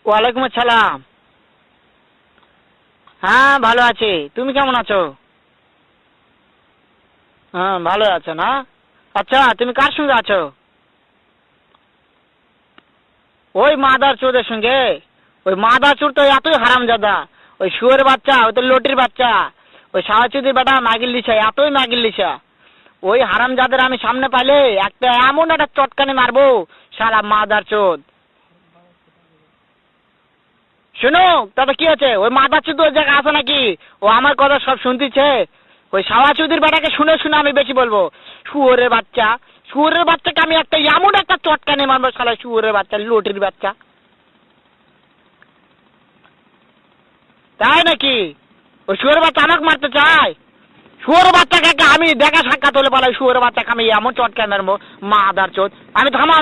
ওয়ালাইকুম আসসালাম। হ্যাঁ ভালো আছি, তুমি কেমন আছো? হ্যাঁ ভালো আছো না? আচ্ছা তুমি কার সঙ্গে আছো? ওই মাদার চোদের সঙ্গে। ওই মাদার চোর তো এতই হারামজাদা, ওই শুয়োর বাচ্চা, ওই তো লটির বাচ্চা, ওই সাওয়াচুদির বেটা মাগির লিসা, এতই মাগির লিসা। ওই হারামজাদের আমি সামনে পাইলে একটা এমন একটা চটকানি মারবো, শালা মাদার চোদ। শুনো, তাতে কি আছে? ওই মাদার চোদ ওই জায়গায় আছে নাকি? ও আমার কথা সব শুনতেছে। ওই সাওয়াচুদির বেটাকে শুনে শুনে আমি বেশি বলবো। শুয়োরের বাচ্চা, শুয়োরের বাচ্চাকে আমি একটা এমন একটা চটকানি মারবো, শালা শুয়োরের বাচ্চা, লটির বাচ্চা। তাই নাকি? ওই শুয়োরের বাচ্চা আমাকে মারতে চায়? শুয়োরের বাচ্চাকে আমি দেখা সাক্ষাৎ হলে বলে শুয়োরের বাচ্চাকে আমি এমন চটকানি মারবো, মাদার চোদ। আমি থামা